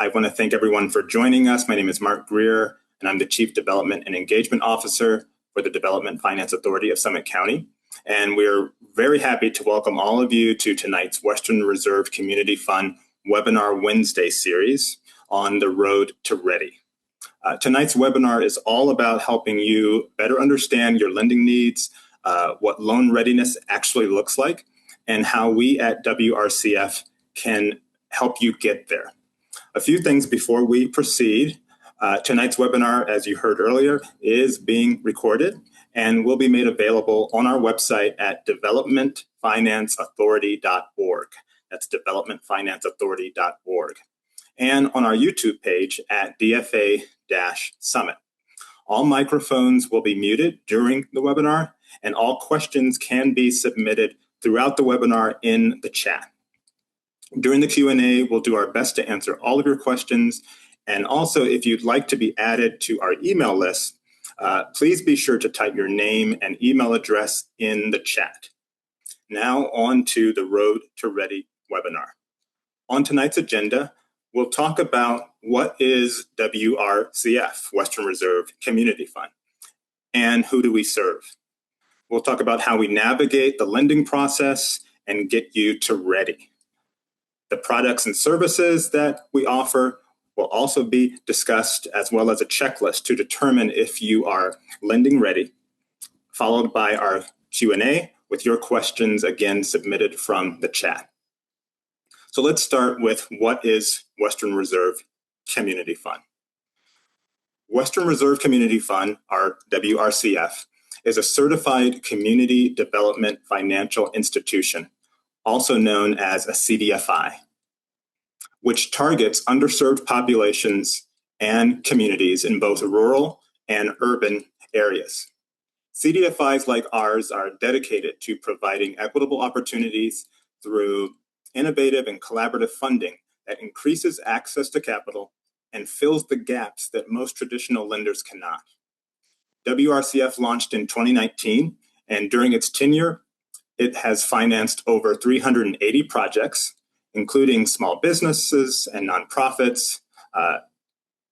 I want to thank everyone for joining us. My name is Mark Greer, and I'm the Chief Development and Engagement Officer for the Development Finance Authority of Summit County. And we're very happy to welcome all of you to tonight's Western Reserve Community Fund Webinar Wednesday series on the road to Ready. Tonight's webinar is all about helping you better understand your lending needs, what loan readiness actually looks like, and how we at WRCF can help you get there. A few things before we proceed. Tonight's webinar, as you heard earlier, is being recorded and will be made available on our website at developmentfinanceauthority.org. That's developmentfinanceauthority.org. And on our YouTube page at DFA-Summit. All microphones will be muted during the webinar, and all questions can be submitted throughout the webinar in the chat. During the Q&A, we'll do our best to answer all of your questions. And also, if you'd like to be added to our email list, please be sure to type your name and email address in the chat. Now on to the Road to Ready webinar. On tonight's agenda, we'll talk about what is WRCF, Western Reserve Community Fund, and who do we serve. We'll talk about how we navigate the lending process and get you to ready. The products and services that we offer will also be discussed, as well as a checklist to determine if you are lending ready, followed by our Q&A with your questions again submitted from the chat. So let's start with what is Western Reserve Community Fund. Western Reserve Community Fund, or WRCF, is a certified community development financial institution, also known as a CDFI, which targets underserved populations and communities in both rural and urban areas. CDFIs like ours are dedicated to providing equitable opportunities through innovative and collaborative funding that increases access to capital and fills the gaps that most traditional lenders cannot. WRCF launched in 2019, and during its tenure, it has financed over 380 projects, including small businesses and nonprofits,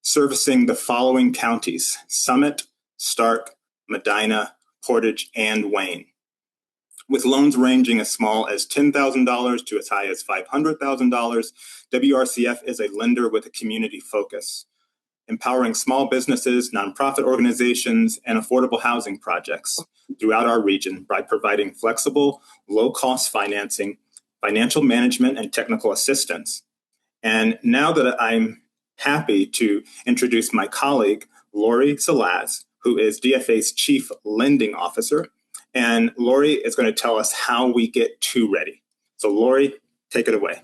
servicing the following counties: Summit, Stark, Medina, Portage, and Wayne, with loans ranging as small as $10,000 to as high as $500,000. WRCF is a lender with a community focus, empowering small businesses, nonprofit organizations, and affordable housing projects throughout our region by providing flexible, low-cost financing, financial management, and technical assistance. And now that I'm happy to introduce my colleague, Lori Salaz, who is DFA's Chief Lending Officer. And Lori is going to tell us how we get to ready. So Lori, take it away.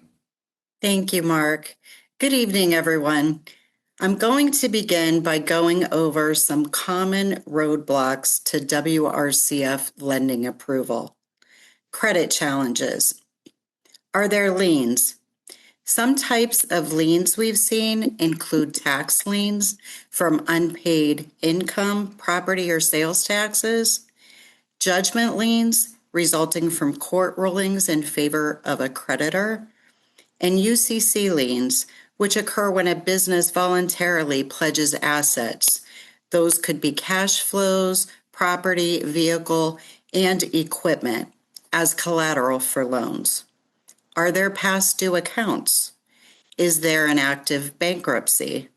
Thank you, Mark. Good evening, everyone. I'm going to begin by going over some common roadblocks to WRCF lending approval. Credit challenges. Are there liens? Some types of liens we've seen include tax liens from unpaid income, property, or sales taxes, judgment liens resulting from court rulings in favor of a creditor, and UCC liens, which occur when a business voluntarily pledges assets. Those could be cash flows, property, vehicle, and equipment as collateral for loans. Are there past due accounts? Is there an active bankruptcy?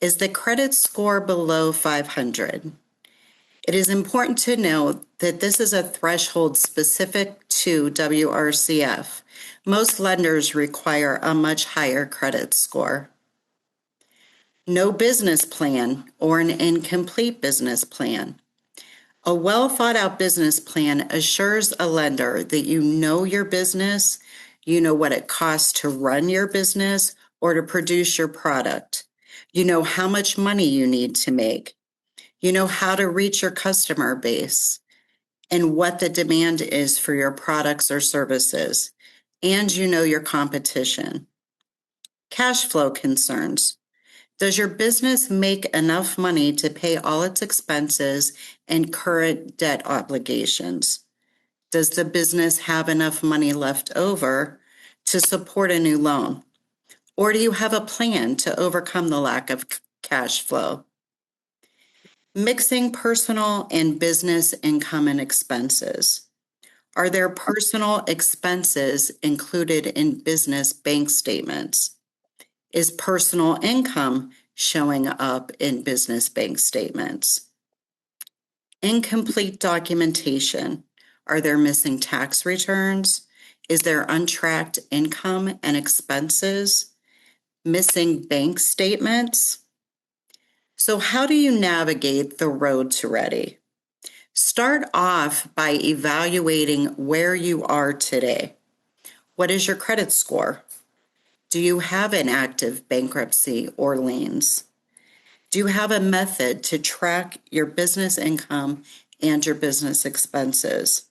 Is the credit score below 500? It is important to note that this is a threshold specific to WRCF. Most lenders require a much higher credit score. No business plan or an incomplete business plan. A well thought out business plan assures a lender that you know your business, you know what it costs to run your business or to produce your product. You know how much money you need to make. You know how to reach your customer base and what the demand is for your products or services. And you know your competition. Cash flow concerns. Does your business make enough money to pay all its expenses and current debt obligations? Does the business have enough money left over to support a new loan? Or do you have a plan to overcome the lack of cash flow? Mixing personal and business income and expenses. Are there personal expenses included in business bank statements? Is personal income showing up in business bank statements? Incomplete documentation. Are there missing tax returns? Is there untracked income and expenses? Missing bank statements? So how do you navigate the road to ready? Start off by evaluating where you are today. What is your credit score? Do you have an active bankruptcy or liens? Do you have a method to track your business income and your business expenses?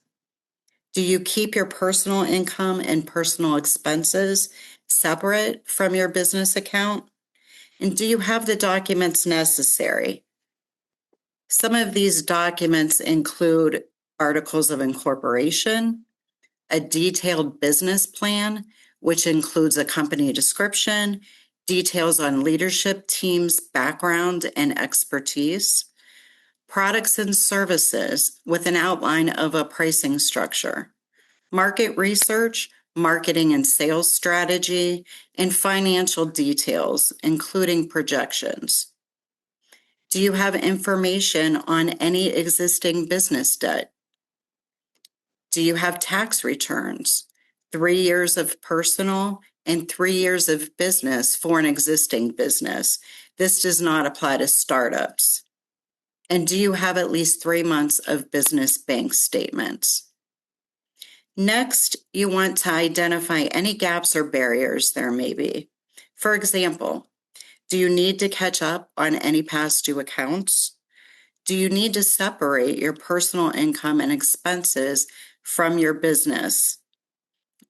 Do you keep your personal income and personal expenses separate from your business account? And do you have the documents necessary? Some of these documents include articles of incorporation, a detailed business plan, which includes a company description, details on leadership team's background and expertise, products and services with an outline of a pricing structure, market research, marketing and sales strategy, and financial details, including projections. Do you have information on any existing business debt? Do you have tax returns? 3 years of personal and 3 years of business for an existing business. This does not apply to startups. And do you have at least 3 months of business bank statements? Next, you want to identify any gaps or barriers there may be. For example, do you need to catch up on any past due accounts? Do you need to separate your personal income and expenses from your business?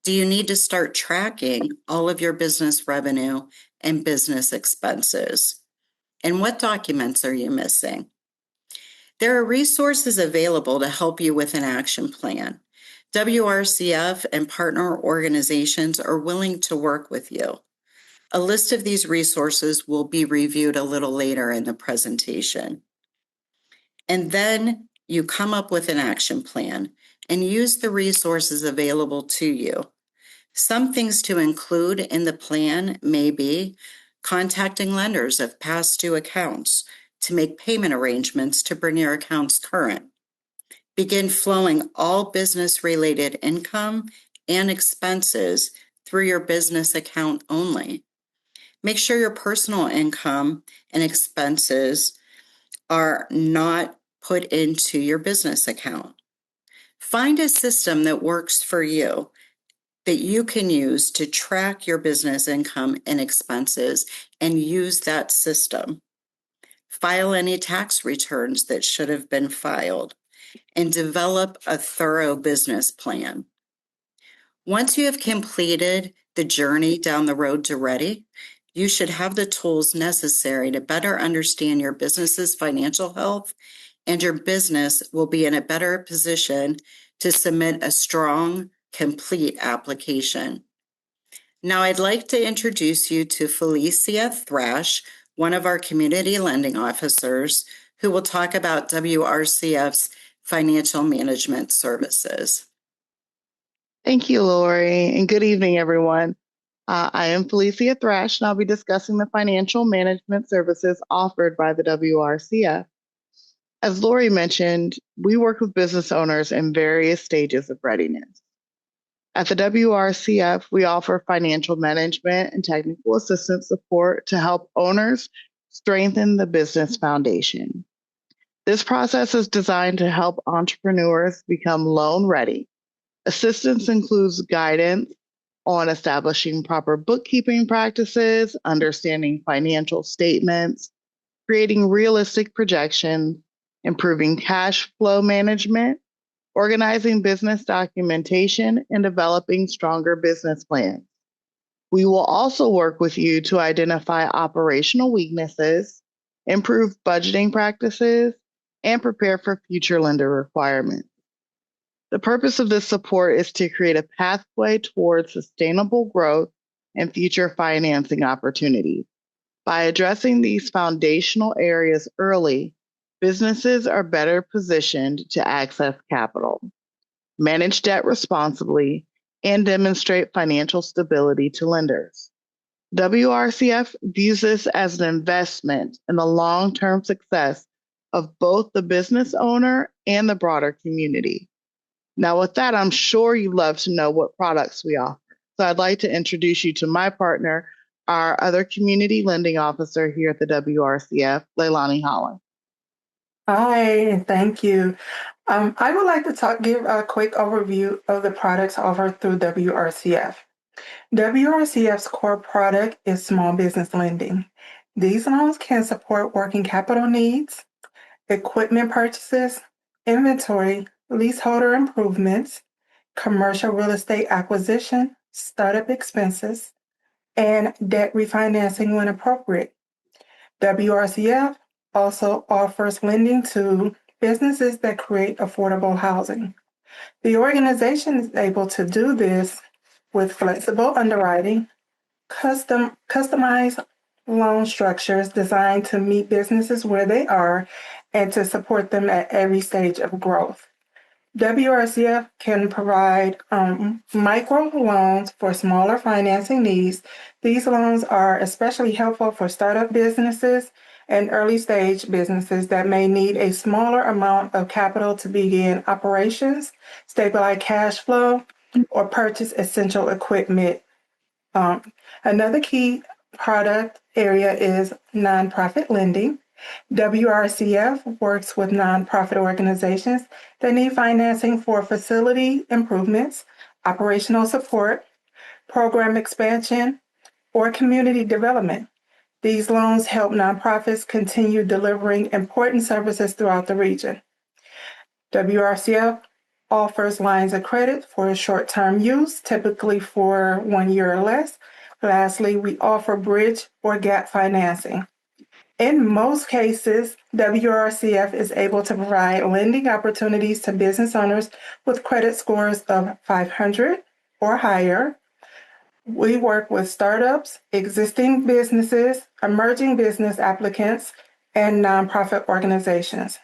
Do you need to start tracking all of your business revenue and business expenses? And what documents are you missing? There are resources available to help you with an action plan. WRCF and partner organizations are willing to work with you. A list of these resources will be reviewed a little later in the presentation. And then you come up with an action plan and use the resources available to you. Some things to include in the plan may be contacting lenders of past due accounts to make payment arrangements to bring your accounts current. Begin flowing all business-related income and expenses through your business account only. Make sure your personal income and expenses are not put into your business account. Find a system that works for you that you can use to track your business income and expenses and use that system. File any tax returns that should have been filed and develop a thorough business plan. Once you have completed the journey down the road to ready, you should have the tools necessary to better understand your business's financial health, and your business will be in a better position to submit a strong, complete application. Now I'd like to introduce you to Felicia Thrash, one of our community lending officers, who will talk about WRCF's financial management services. Thank you, Lori, and good evening, everyone. I am Felicia Thrash, and I'll be discussing the financial management services offered by the WRCF. As Lori mentioned, we work with business owners in various stages of readiness. At the WRCF, we offer financial management and technical assistance support to help owners strengthen the business foundation. This process is designed to help entrepreneurs become loan ready. Assistance includes guidance on establishing proper bookkeeping practices, understanding financial statements, creating realistic projections, improving cash flow management, organizing business documentation, and developing stronger business plans. We will also work with you to identify operational weaknesses, improve budgeting practices, and prepare for future lender requirements. The purpose of this support is to create a pathway towards sustainable growth and future financing opportunities. By addressing these foundational areas early, businesses are better positioned to access capital, manage debt responsibly, and demonstrate financial stability to lenders. WRCF views this as an investment in the long-term success of both the business owner and the broader community. Now, with that, I'm sure you love to know what products we offer. So I'd like to introduce you to my partner, our other community lending officer here at the WRCF, Leilani Holland. Hi, thank you. I would like to give a quick overview of the products offered through WRCF. WRCF's core product is small business lending. These loans can support working capital needs, equipment purchases, inventory, leaseholder improvements, commercial real estate acquisition, startup expenses, and debt refinancing when appropriate. WRCF also offers lending to businesses that create affordable housing. The organization is able to do this with flexible underwriting, customized loan structures designed to meet businesses where they are and to support them at every stage of growth. WRCF can provide micro loans for smaller financing needs. These loans are especially helpful for startup businesses and early stage businesses that may need a smaller amount of capital to begin operations, stabilize cash flow, or purchase essential equipment. Another key product area is nonprofit lending. WRCF works with nonprofit organizations that need financing for facility improvements, operational support, program expansion, or community development. These loans help nonprofits continue delivering important services throughout the region. WRCF offers lines of credit for short-term use, typically for 1 year or less. Lastly, we offer bridge or gap financing. In most cases, WRCF is able to provide lending opportunities to business owners with credit scores of 500 or higher. We work with startups, existing businesses, emerging business applicants, and nonprofit organizations.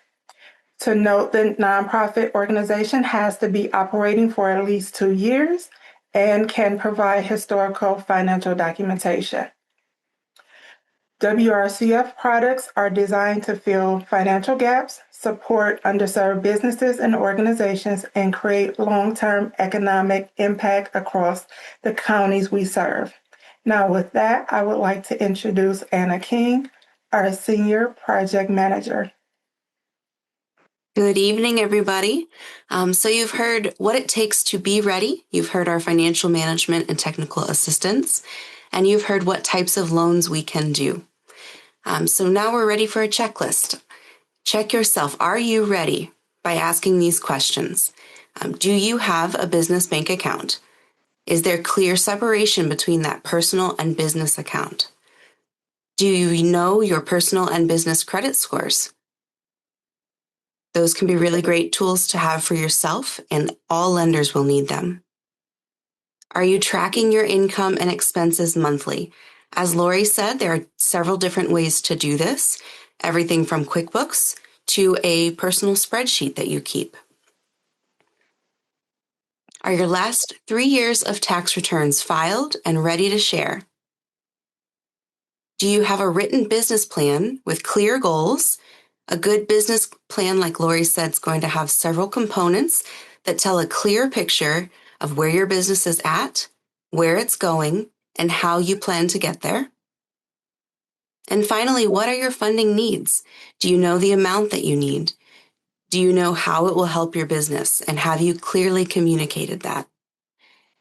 To note, the nonprofit organization has to be operating for at least 2 years and can provide historical financial documentation. WRCF products are designed to fill financial gaps, support underserved businesses and organizations, and create long-term economic impact across the counties we serve. Now, with that, I would like to introduce Anna King, our Senior Project Manager. Good evening, everybody. So you've heard what it takes to be ready. You've heard our financial management and technical assistance, and you've heard what types of loans we can do. So now we're ready for a checklist. Check yourself. Are you ready? By asking these questions. Do you have a business bank account? Is there clear separation between that personal and business account? Do you know your personal and business credit scores? Those can be really great tools to have for yourself, and all lenders will need them. Are you tracking your income and expenses monthly? As Lori said, there are several different ways to do this, everything from QuickBooks to a personal spreadsheet that you keep. Are your last 3 years of tax returns filed and ready to share? Do you have a written business plan with clear goals? A good business plan, like Lori said, is going to have several components that tell a clear picture of where your business is at, where it's going, and how you plan to get there. And finally, what are your funding needs? Do you know the amount that you need? Do you know how it will help your business? And have you clearly communicated that?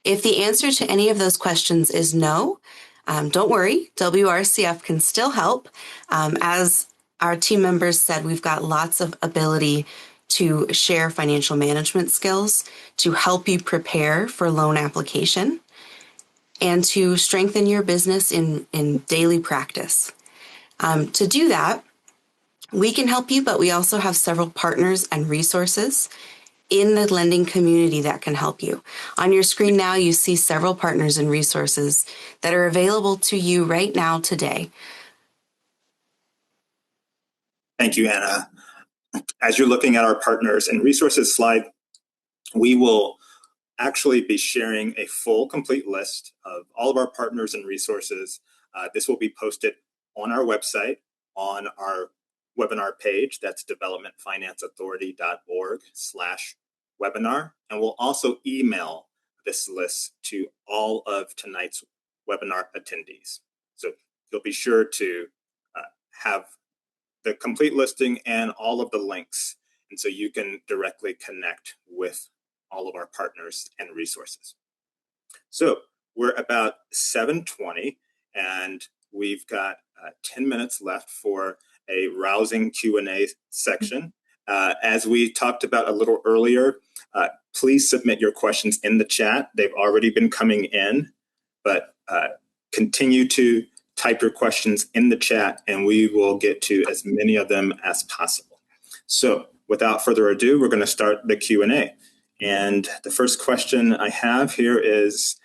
If the answer to any of those questions is no, don't worry, WRCF can still help. As our team members said, we've got lots of ability to share financial management skills to help you prepare for loan application and to strengthen your business in daily practice. To do that, we can help you, but we also have several partners and resources. in the lending community that can help you. On your screen now, you see several partners and resources that are available to you right now today. Thank you, Anna. As you're looking at our partners and resources slide, we will actually be sharing a full, complete list of all of our partners and resources. This will be posted on our website, on our webinar page. That's developmentfinanceauthority.org/webinar. And we'll also email this list to all of tonight's webinar attendees. So you'll be sure to have the complete listing and all of the links. And so you can directly connect with all of our partners and resources. So we're about 7:20 and we've got 10 minutes left for a rousing Q&A section. As we talked about a little earlier, please submit your questions in the chat. They've already been coming in, but continue to type your questions in the chat and we will get to as many of them as possible. So without further ado, we're going to start the Q&A. And the first question I have here is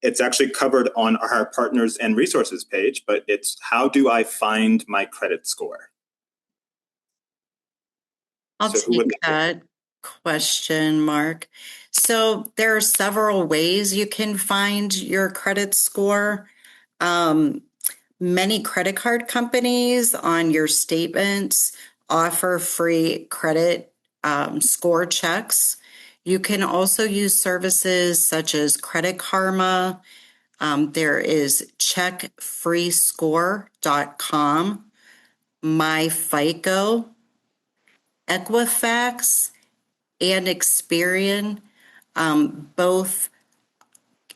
it's actually covered on our partners and resources page, but it's how do I find my credit score? I'll take that question, Mark. So there are several ways you can find your credit score. Many credit card companies on your statements offer free credit score checks. You can also use services such as Credit Karma. There is checkfreescore.com, MyFICO, Equifax, and Experian. Both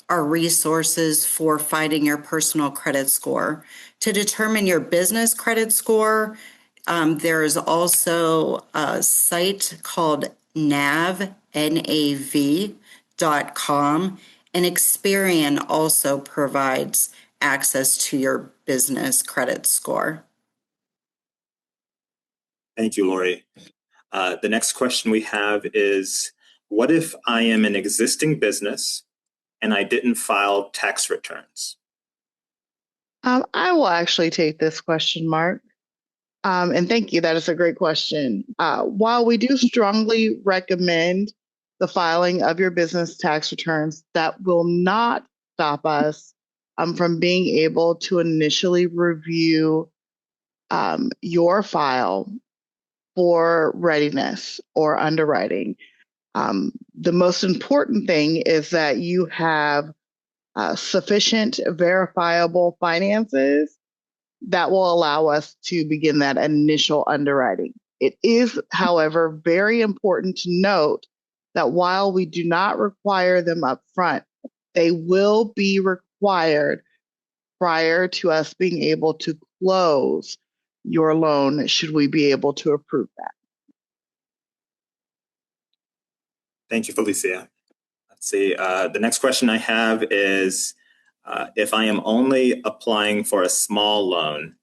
are resources for finding your personal credit score. To determine your business credit score, there is also a site called nav.com, and Experian also provides access to your business credit score. Thank you, Lori. The next question we have is, what if I am an existing business and I didn't file tax returns? I will actually take this question, Mark. And thank you. That is a great question. While we do strongly recommend the filing of your business tax returns, that will not stop us from being able to initially review your file for readiness or underwriting. The most important thing is that you have sufficient verifiable finances that will allow us to begin that initial underwriting. It is, however, very important to note that while we do not require them up front, they will be required prior to us being able to close your loan, should we be able to approve that. Thank you, Felicia. Let's see. The next question I have is, if I am only applying for a small loan,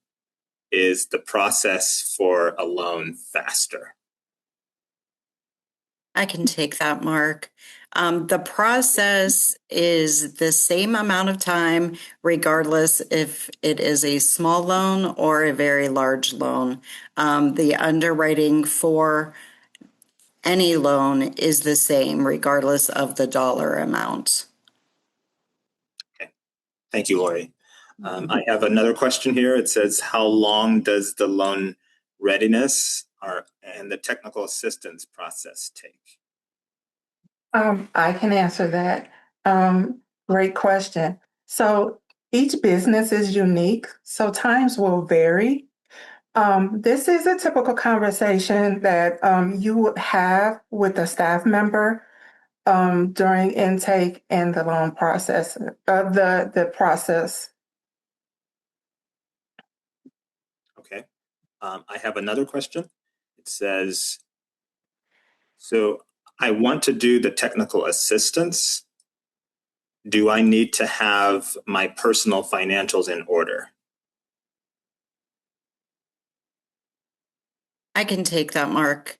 is the process for a loan faster? I can take that, Mark. The process is the same amount of time, regardless if it is a small loan or a very large loan. The underwriting for any loan is the same, regardless of the dollar amount. Okay. Thank you, Lori. I have another question here. It says, how long does the loan readiness and the technical assistance process take? I can answer that. Great question. So each business is unique, so times will vary. This is a typical conversation that you would have with a staff member during intake and the loan process, the process. Okay. I have another question. It says, so I want to do the technical assistance. Do I need to have my personal financials in order? I can take that, Mark.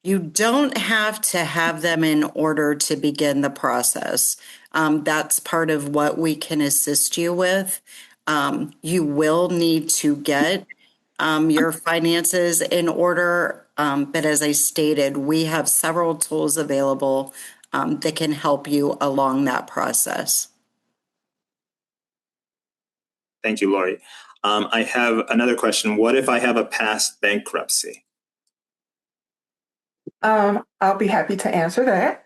You don't have to have them in order to begin the process. That's part of what we can assist you with. You will need to get your finances in order. But as I stated, we have several tools available that can help you along that process. Thank you, Lori. I have another question. What if I have a past bankruptcy? I'll be happy to answer that.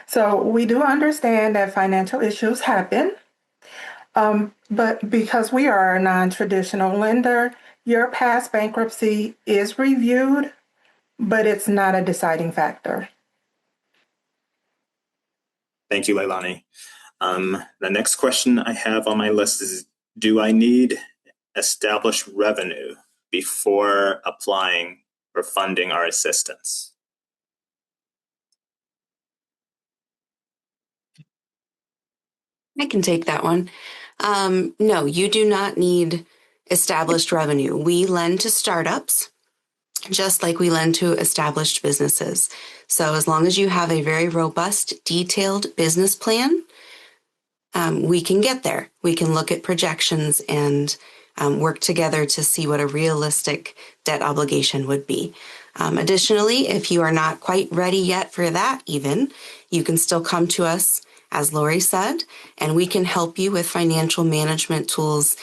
So we do understand that financial issues happen, but because we are a non-traditional lender, your past bankruptcy is reviewed, but it's not a deciding factor. Thank you, Leilani. The next question I have on my list is, do I need established revenue before applying for funding our assistance? I can take that one. No, you do not need established revenue. We lend to startups, just like we lend to established businesses. So as long as you have a very robust, detailed business plan, we can get there. We can look at projections and work together to see what a realistic debt obligation would be. Additionally, if you are not quite ready yet for that even, you can still come to us, as Lori said, and we can help you with financial management tools,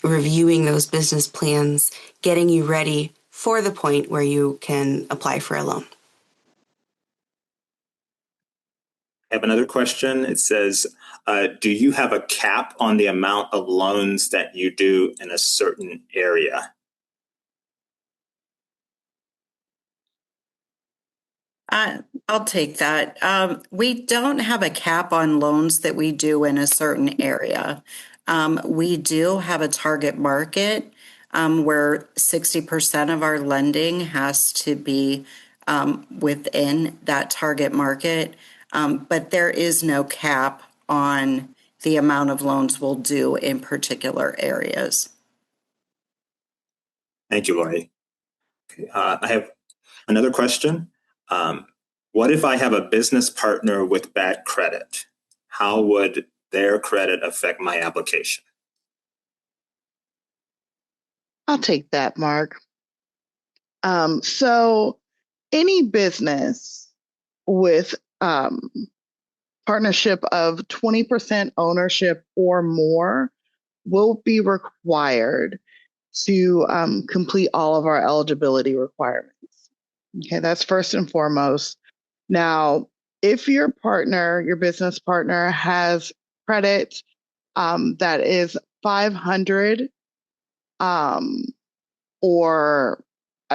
reviewing those business plans, getting you ready for the point where you can apply for a loan. I have another question. It says, do you have a cap on the amount of loans that you do in a certain area? I'll take that. We don't have a cap on loans that we do in a certain area. We do have a target market where 60% of our lending has to be within that target market, but there is no cap on the amount of loans we'll do in particular areas. Thank you, Lori. I have another question. What if I have a business partner with bad credit? How would their credit affect my application? I'll take that, Mark. So any business with partnership of 20% ownership or more will be required to complete all of our eligibility requirements. Okay, that's first and foremost. Now, if your partner, your business partner, has credit that is 500 or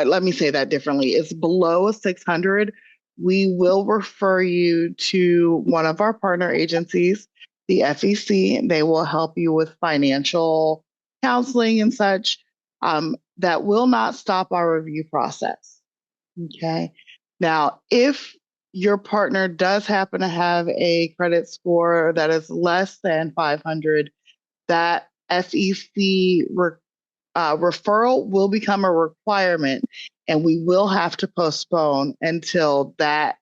let me say that differently, it's below 600, we will refer you to one of our partner agencies, the FEC. They will help you with financial counseling and such. That will not stop our review process. Okay. Now, if your partner does happen to have a credit score that is less than 500, that FEC referral will become a requirement, and we will have to postpone until that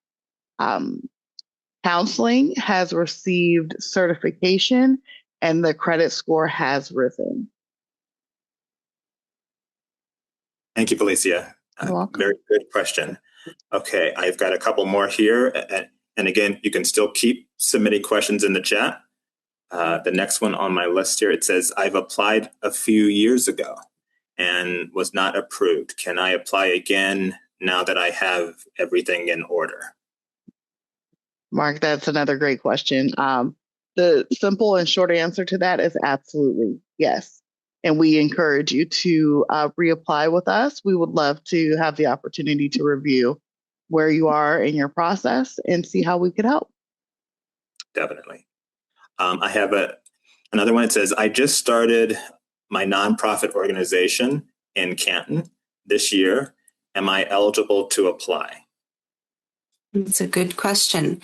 counseling has received certification and the credit score has risen. Thank you, Felicia. You're welcome. Very good question. Okay, I've got a couple more here. And again, you can still keep submitting questions in the chat. The next one on my list here, it says, I've applied a few years ago and was not approved. Can I apply again now that I have everything in order? Mark, that's another great question. The simple and short answer to that is absolutely yes. And we encourage you to reapply with us. We would love to have the opportunity to review where you are in your process and see how we could help. Definitely. I have another one. It says, I just started my nonprofit organization in Canton this year. Am I eligible to apply? It's a good question.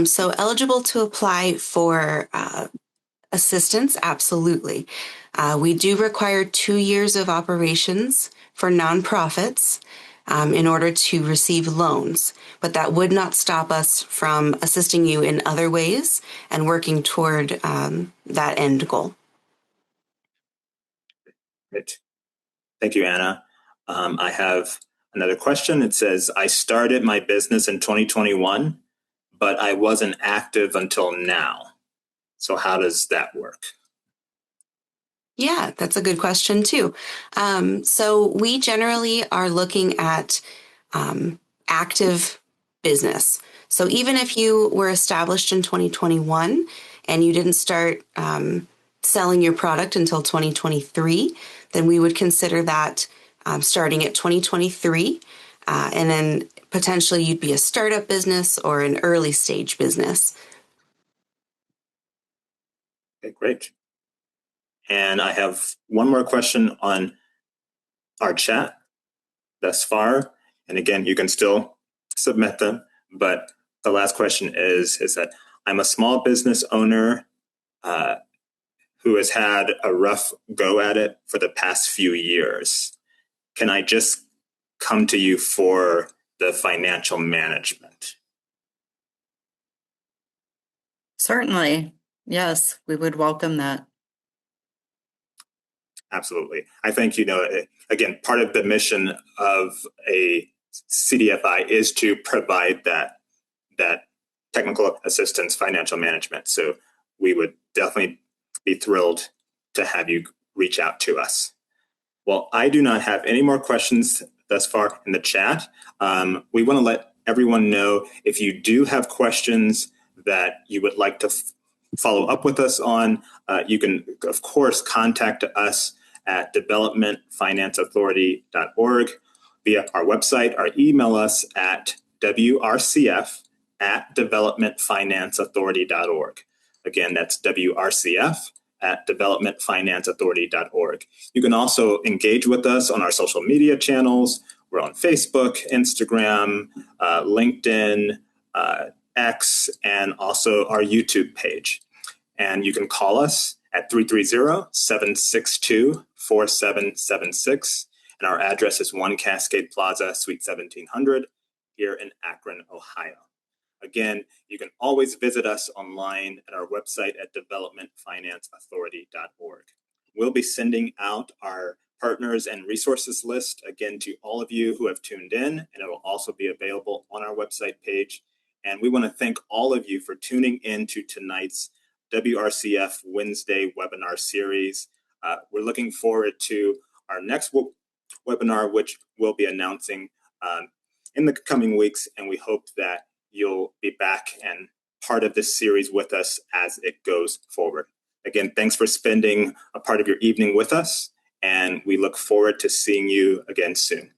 So eligible to apply for assistance? Absolutely. We do require 2 years of operations for nonprofits. in order to receive loans, but that would not stop us from assisting you in other ways and working toward that end goal. Great. Thank you, Anna. I have another question. It says, I started my business in 2021, but I wasn't active until now. So how does that work? Yeah, that's a good question too. So we generally are looking at active business. So even if you were established in 2021 and you didn't start selling your product until 2023, then we would consider that starting at 2023. And then potentially you'd be a startup business or an early stage business. Okay, great. And I have one more question on our chat thus far. And again, you can still submit them. But the last question is that I'm a small business owner who has had a rough go at it for the past few years. Can I just come to you for the financial management? Certainly. Yes, we would welcome that. Absolutely. I think, again, part of the mission of a CDFI is to provide that technical assistance, financial management. So we would definitely be thrilled to have you reach out to us. Well, I do not have any more questions thus far in the chat. We want to let everyone know if you do have questions that you would like to follow up with us on, you can, of course, contact us at developmentfinanceauthority.org via our website, or email us at wrcf@developmentfinanceauthority.org. Again, that's wrcf@developmentfinanceauthority.org. You can also engage with us on our social media channels. We're on Facebook, Instagram, LinkedIn, X, and also our YouTube page. And you can call us at 330-762-4776. And our address is 1 Cascade Plaza, Suite 1700, here in Akron, Ohio. Again, you can always visit us online at our website at developmentfinanceauthority.org. We'll be sending out our partners and resources list, again, to all of you who have tuned in, and it will also be available on our website page. And we want to thank all of you for tuning in to tonight's WRCF Wednesday webinar series. We're looking forward to our next webinar, which we'll be announcing in the coming weeks, and we hope that you'll be back and part of this series with us as it goes forward. Again, thanks for spending a part of your evening with us, and we look forward to seeing you again soon.